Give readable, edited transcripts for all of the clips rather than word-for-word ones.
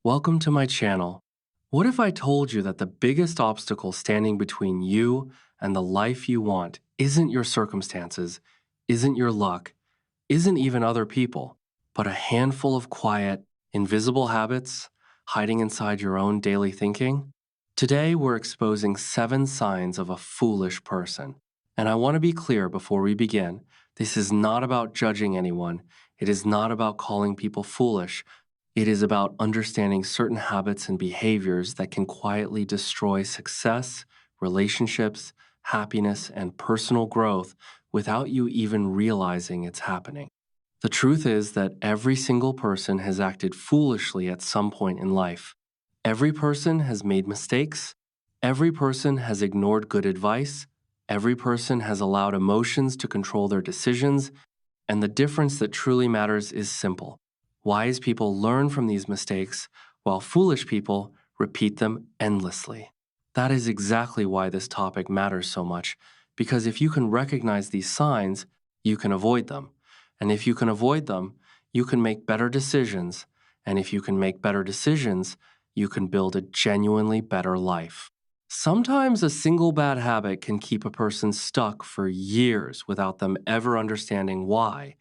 Welcome to my channel. What if I told you that the biggest obstacle standing between you and the life you want isn't your circumstances, isn't your luck, isn't even other people, but a handful of quiet, invisible habits hiding inside your own daily thinking? Today, we're exposing 7 signs of a foolish person. And I want to be clear before we begin, this is not about judging anyone. It is not about calling people foolish. It is about understanding certain habits and behaviors that can quietly destroy success, relationships, happiness, and personal growth without you even realizing it's happening. The truth is that every single person has acted foolishly at some point in life. Every person has made mistakes. Every person has ignored good advice. Every person has allowed emotions to control their decisions. And the difference that truly matters is simple. Wise people learn from these mistakes, while foolish people repeat them endlessly. That is exactly why this topic matters so much, because if you can recognize these signs, you can avoid them. And if you can avoid them, you can make better decisions. And if you can make better decisions, you can build a genuinely better life. Sometimes a single bad habit can keep a person stuck for years without them ever understanding why.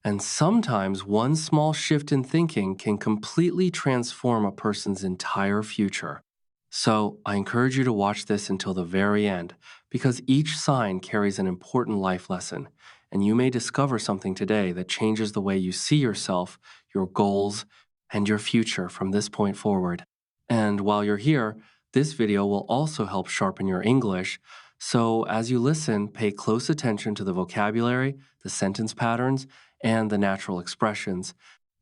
And sometimes one small shift in thinking can completely transform a person's entire future. So I encourage you to watch this until the very end, because each sign carries an important life lesson, and you may discover something today that changes the way you see yourself, your goals, and your future from this point forward. And while you're here, this video will also help sharpen your English. So as you listen, pay close attention to the vocabulary, the sentence patterns, and the natural expressions,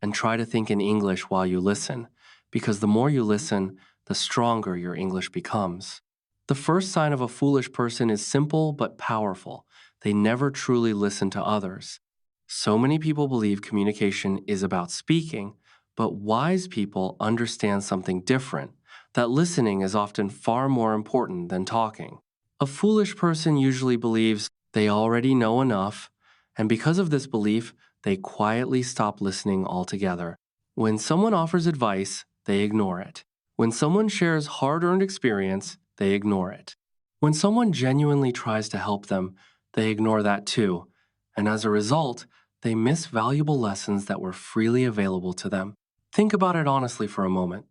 and try to think in English while you listen, because the more you listen, the stronger your English becomes. The first sign of a foolish person is simple but powerful. They never truly listen to others. So many people believe communication is about speaking, but wise people understand something different, that listening is often far more important than talking. A foolish person usually believes they already know enough, and because of this belief, they quietly stop listening altogether. When someone offers advice, they ignore it. When someone shares hard-earned experience, they ignore it. When someone genuinely tries to help them, they ignore that too. And as a result, they miss valuable lessons that were freely available to them. Think about it honestly for a moment.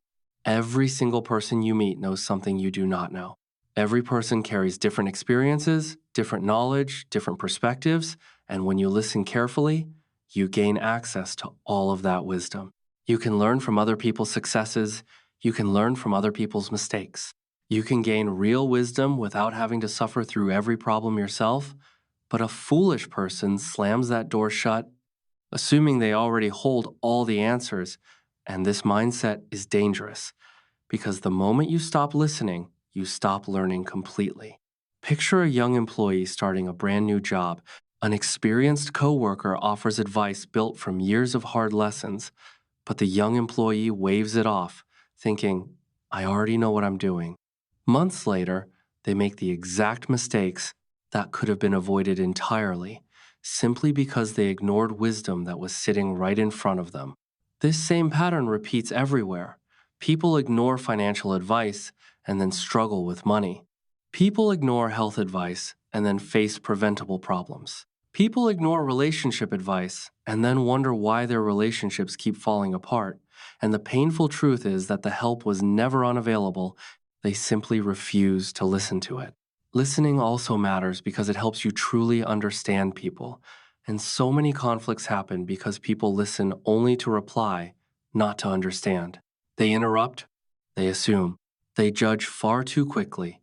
Every single person you meet knows something you do not know. Every person carries different experiences, different knowledge, different perspectives, and when you listen carefully, you gain access to all of that wisdom. You can learn from other people's successes. You can learn from other people's mistakes. You can gain real wisdom without having to suffer through every problem yourself. But a foolish person slams that door shut, assuming they already hold all the answers. And this mindset is dangerous because the moment you stop listening, you stop learning completely. Picture a young employee starting a brand new job. An experienced coworker offers advice built from years of hard lessons, but the young employee waves it off, thinking, I already know what I'm doing. Months later, they make the exact mistakes that could have been avoided entirely, simply because they ignored wisdom that was sitting right in front of them. This same pattern repeats everywhere. People ignore financial advice and then struggle with money. People ignore health advice and then face preventable problems. People ignore relationship advice and then wonder why their relationships keep falling apart. And the painful truth is that the help was never unavailable. They simply refuse to listen to it. Listening also matters because it helps you truly understand people. And so many conflicts happen because people listen only to reply, not to understand. They interrupt, they assume, they judge far too quickly,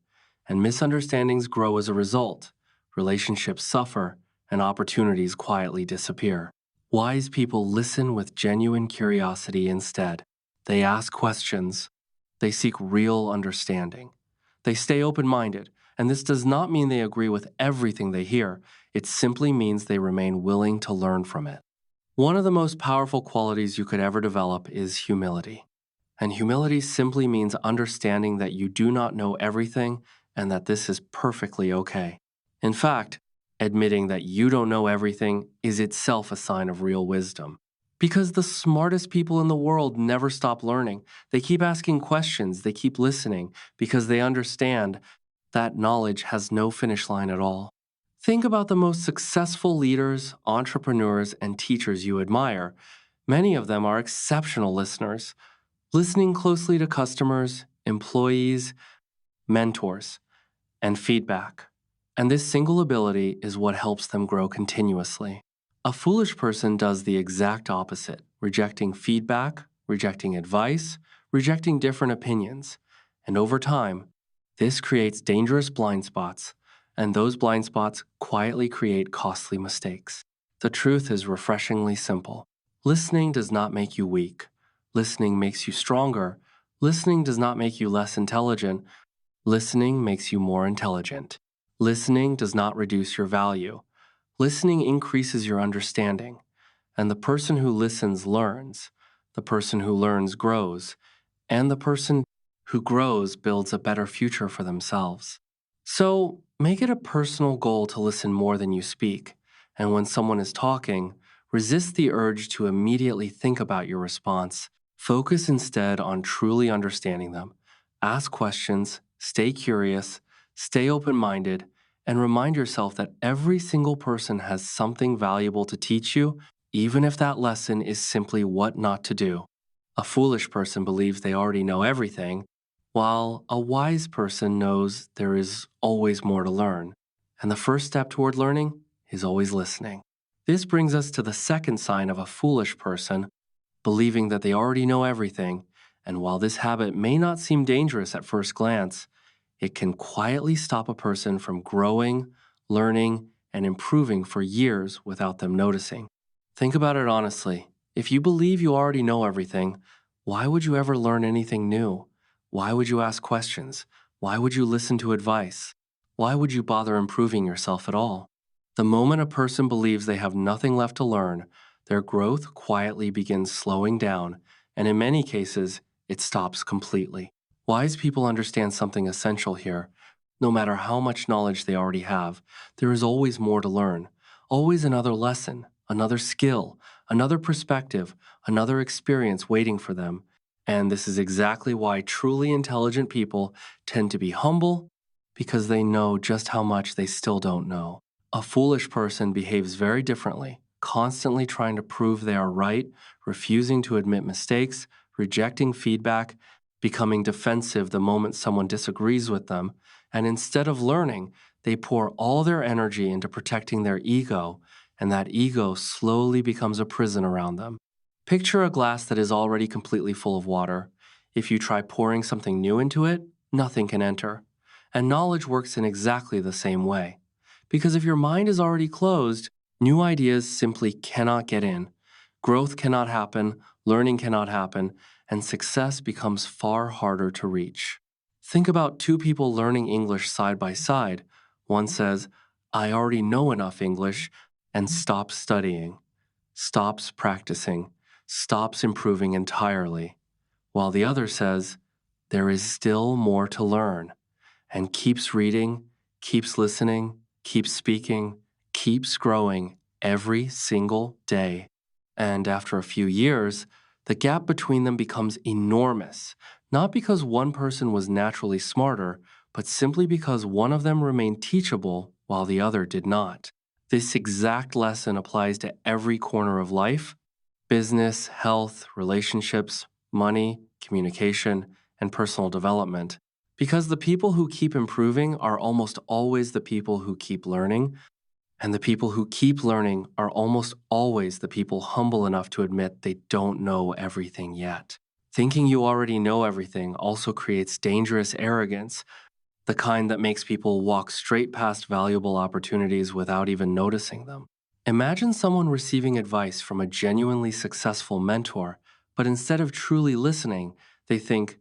and misunderstandings grow as a result. Relationships suffer, and opportunities quietly disappear. Wise people listen with genuine curiosity instead. They ask questions. They seek real understanding. They stay open-minded, and this does not mean they agree with everything they hear. It simply means they remain willing to learn from it. One of the most powerful qualities you could ever develop is humility. And humility simply means understanding that you do not know everything and that this is perfectly okay. In fact, admitting that you don't know everything is itself a sign of real wisdom. Because the smartest people in the world never stop learning. They keep asking questions, they keep listening, because they understand that knowledge has no finish line at all. Think about the most successful leaders, entrepreneurs, and teachers you admire. Many of them are exceptional listeners, listening closely to customers, employees, mentors, and feedback. And this single ability is what helps them grow continuously. A foolish person does the exact opposite, rejecting feedback, rejecting advice, rejecting different opinions. And over time, this creates dangerous blind spots, and those blind spots quietly create costly mistakes. The truth is refreshingly simple. Listening does not make you weak. Listening makes you stronger. Listening does not make you less intelligent. Listening makes you more intelligent. Listening does not reduce your value. Listening increases your understanding. And the person who listens learns. The person who learns grows. And the person who grows builds a better future for themselves. So make it a personal goal to listen more than you speak. And when someone is talking, resist the urge to immediately think about your response. Focus instead on truly understanding them. Ask questions, stay curious, stay open minded, and remind yourself that every single person has something valuable to teach you, even if that lesson is simply what not to do. A foolish person believes they already know everything, while a wise person knows there is always more to learn. And the first step toward learning is always listening. This brings us to the second sign of a foolish person, believing that they already know everything. And while this habit may not seem dangerous at first glance, it can quietly stop a person from growing, learning, and improving for years without them noticing. Think about it honestly. If you believe you already know everything, why would you ever learn anything new? Why would you ask questions? Why would you listen to advice? Why would you bother improving yourself at all? The moment a person believes they have nothing left to learn, their growth quietly begins slowing down, and in many cases, it stops completely. Wise people understand something essential here. No matter how much knowledge they already have, there is always more to learn, always another lesson, another skill, another perspective, another experience waiting for them. And this is exactly why truly intelligent people tend to be humble, because they know just how much they still don't know. A foolish person behaves very differently, constantly trying to prove they are right, refusing to admit mistakes, rejecting feedback, becoming defensive the moment someone disagrees with them, and instead of learning, they pour all their energy into protecting their ego, and that ego slowly becomes a prison around them. Picture a glass that is already completely full of water. If you try pouring something new into it, nothing can enter. And knowledge works in exactly the same way. Because if your mind is already closed, new ideas simply cannot get in. Growth cannot happen, learning cannot happen, and success becomes far harder to reach. Think about two people learning English side by side. One says, I already know enough English, and stops studying, stops practicing, stops improving entirely, while the other says, there is still more to learn, and keeps reading, keeps listening, keeps speaking, keeps growing every single day. And after a few years, the gap between them becomes enormous, not because one person was naturally smarter, but simply because one of them remained teachable while the other did not. This exact lesson applies to every corner of life: business, health, relationships, money, communication, and personal development. Because the people who keep improving are almost always the people who keep learning, and the people who keep learning are almost always the people humble enough to admit they don't know everything yet. Thinking you already know everything also creates dangerous arrogance, the kind that makes people walk straight past valuable opportunities without even noticing them. Imagine someone receiving advice from a genuinely successful mentor, but instead of truly listening, they think,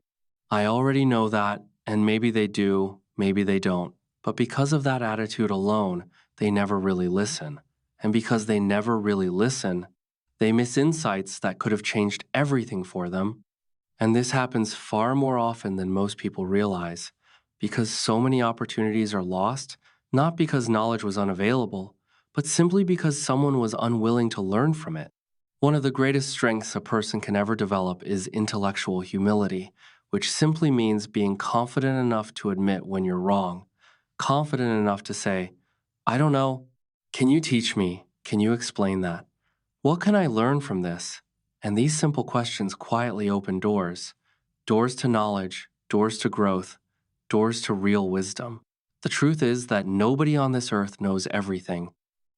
I already know that, and maybe they do, maybe they don't. But because of that attitude alone, they never really listen. And because they never really listen, they miss insights that could have changed everything for them. And this happens far more often than most people realize, because so many opportunities are lost, not because knowledge was unavailable, but simply because someone was unwilling to learn from it. One of the greatest strengths a person can ever develop is intellectual humility, which simply means being confident enough to admit when you're wrong, confident enough to say, I don't know. Can you teach me? Can you explain that? What can I learn from this? And these simple questions quietly open doors, doors to knowledge, doors to growth, doors to real wisdom. The truth is that nobody on this earth knows everything.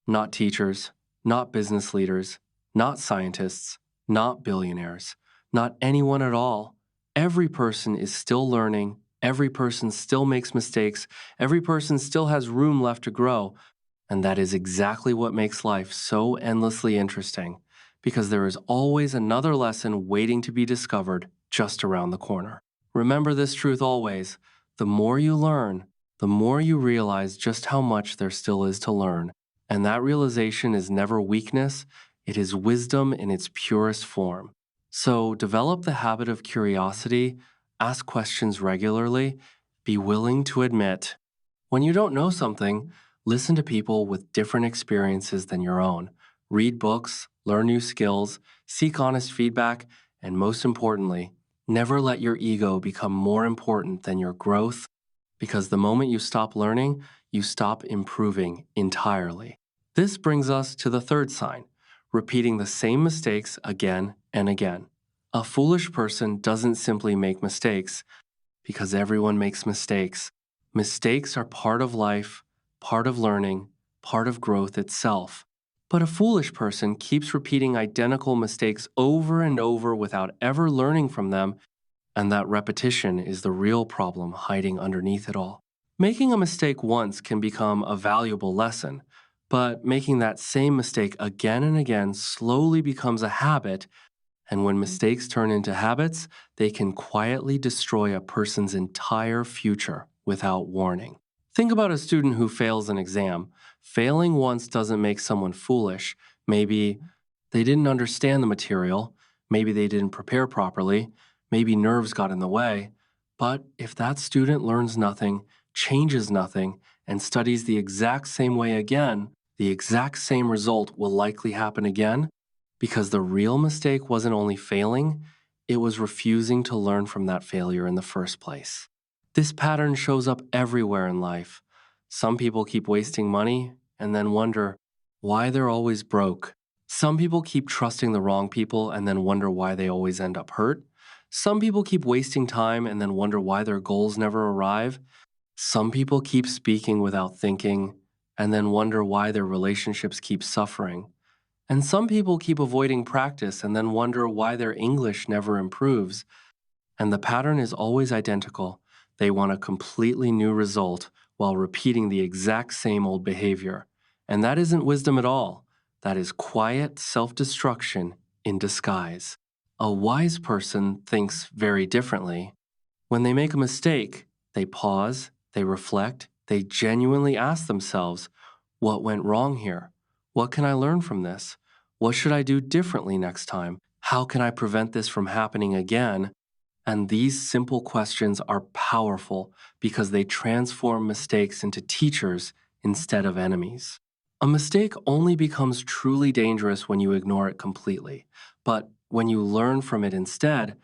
Not teachers, not business leaders, not scientists, not billionaires, not anyone at all. Every person is still learning, every person still makes mistakes, every person still has room left to grow, and that is exactly what makes life so endlessly interesting, because there is always another lesson waiting to be discovered just around the corner. Remember this truth always: the more you learn, the more you realize just how much there still is to learn. And that realization is never weakness, it is wisdom in its purest form. So develop the habit of curiosity, ask questions regularly, be willing to admit. When you don't know something, listen to people with different experiences than your own. Read books, learn new skills, seek honest feedback, and most importantly, never let your ego become more important than your growth, because the moment you stop learning, you stop improving entirely. This brings us to the third sign: repeating the same mistakes again and again. A foolish person doesn't simply make mistakes, because everyone makes mistakes. Mistakes are part of life, part of learning, part of growth itself. But a foolish person keeps repeating identical mistakes over and over without ever learning from them, and that repetition is the real problem hiding underneath it all. Making a mistake once can become a valuable lesson, but making that same mistake again and again slowly becomes a habit, and when mistakes turn into habits, they can quietly destroy a person's entire future without warning. Think about a student who fails an exam. Failing once doesn't make someone foolish. Maybe they didn't understand the material, maybe they didn't prepare properly, maybe nerves got in the way. But if that student learns nothing, changes nothing, and studies the exact same way again, the exact same result will likely happen again, because the real mistake wasn't only failing, it was refusing to learn from that failure in the first place. This pattern shows up everywhere in life. Some people keep wasting money and then wonder why they're always broke. Some people keep trusting the wrong people and then wonder why they always end up hurt. Some people keep wasting time and then wonder why their goals never arrive. Some people keep speaking without thinking and then wonder why their relationships keep suffering. And some people keep avoiding practice and then wonder why their English never improves. And the pattern is always identical. They want a completely new result while repeating the exact same old behavior. And that isn't wisdom at all. That is quiet self destruction in disguise. A wise person thinks very differently. When they make a mistake, they pause, they reflect, they genuinely ask themselves, what went wrong here? What can I learn from this? What should I do differently next time? How can I prevent this from happening again? And these simple questions are powerful because they transform mistakes into teachers instead of enemies. A mistake only becomes truly dangerous when you ignore it completely, but when you learn from it instead,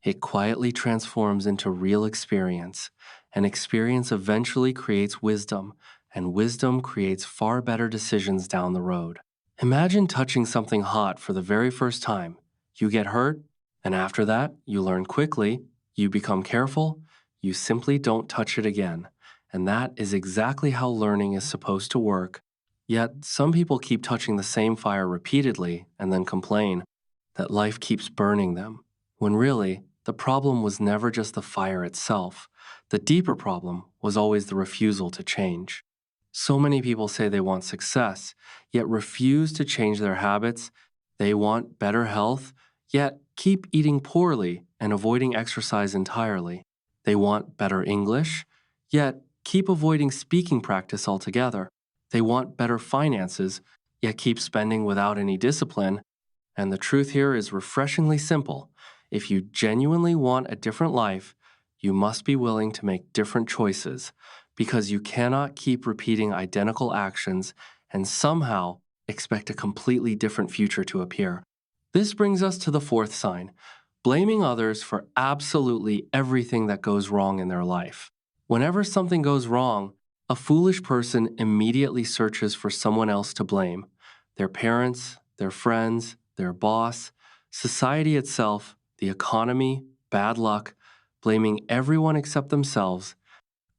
it quietly transforms into real experience, and experience eventually creates wisdom, and wisdom creates far better decisions down the road. Imagine touching something hot for the very first time. You get hurt, and after that, you learn quickly, you become careful, you simply don't touch it again. And that is exactly how learning is supposed to work. Yet, some people keep touching the same fire repeatedly and then complain that life keeps burning them, when really, the problem was never just the fire itself. The deeper problem was always the refusal to change. So many people say they want success, yet refuse to change their habits. They want better health, yet keep eating poorly and avoiding exercise entirely. They want better English, yet keep avoiding speaking practice altogether. They want better finances, yet keep spending without any discipline. And the truth here is refreshingly simple. If you genuinely want a different life, you must be willing to make different choices, because you cannot keep repeating identical actions and somehow expect a completely different future to appear. This brings us to the fourth sign, blaming others for absolutely everything that goes wrong in their life. Whenever something goes wrong, a foolish person immediately searches for someone else to blame: their parents, their friends, their boss, society itself, the economy, bad luck, blaming everyone except themselves.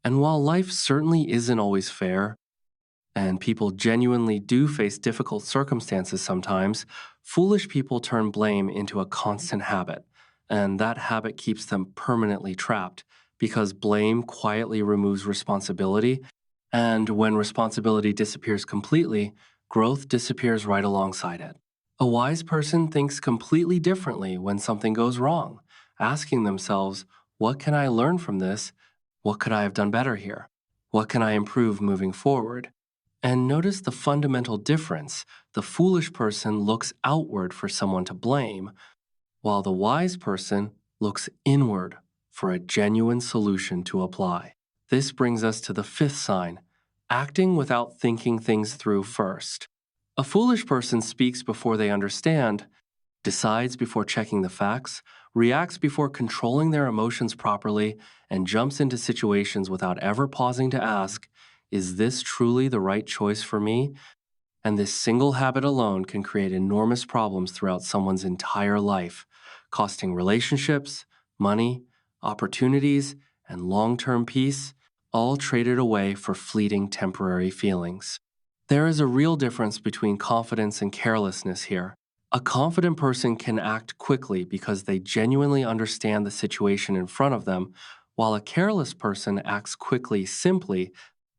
And while life certainly isn't always fair, and people genuinely do face difficult circumstances sometimes, foolish people turn blame into a constant habit. And that habit keeps them permanently trapped because blame quietly removes responsibility. And when responsibility disappears completely, growth disappears right alongside it. A wise person thinks completely differently when something goes wrong, asking themselves, what can I learn from this? What could I have done better here? What can I improve moving forward? And notice the fundamental difference. The foolish person looks outward for someone to blame, while the wise person looks inward for a genuine solution to apply. This brings us to the fifth sign, acting without thinking things through first. A foolish person speaks before they understand, decides before checking the facts, reacts before controlling their emotions properly, and jumps into situations without ever pausing to ask, is this truly the right choice for me? And this single habit alone can create enormous problems throughout someone's entire life, costing relationships, money, opportunities, and long term peace, all traded away for fleeting temporary feelings. There is a real difference between confidence and carelessness here. A confident person can act quickly because they genuinely understand the situation in front of them, while a careless person acts quickly simply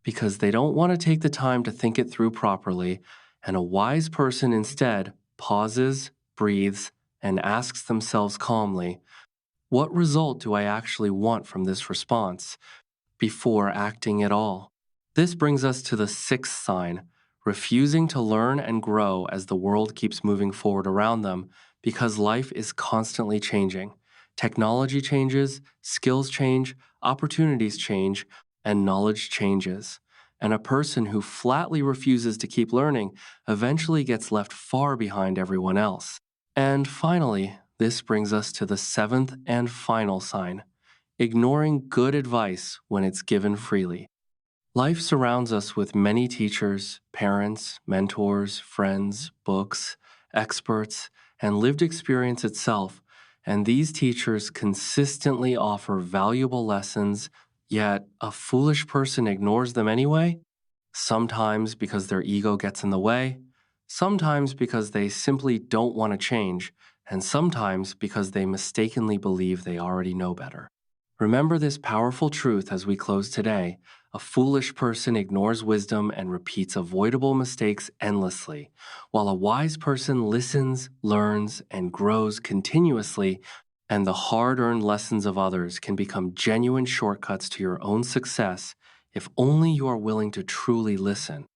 because they don't want to take the time to think it through properly, and a wise person instead pauses, breathes, and asks themselves calmly, what result do I actually want from this response, before acting at all? This brings us to the sixth sign, refusing to learn and grow as the world keeps moving forward around them because life is constantly changing. Technology changes, skills change, opportunities change, and knowledge changes. And a person who flatly refuses to keep learning eventually gets left far behind everyone else. And finally, this brings us to the seventh and final sign, ignoring good advice when it's given freely. Life surrounds us with many teachers, parents, mentors, friends, books, experts, and lived experience itself, and these teachers consistently offer valuable lessons, yet a foolish person ignores them anyway, sometimes because their ego gets in the way, sometimes because they simply don't want to change, and sometimes because they mistakenly believe they already know better. Remember this powerful truth as we close today. A foolish person ignores wisdom and repeats avoidable mistakes endlessly, while a wise person listens, learns, and grows continuously, and the hard earned lessons of others can become genuine shortcuts to your own success if only you are willing to truly listen.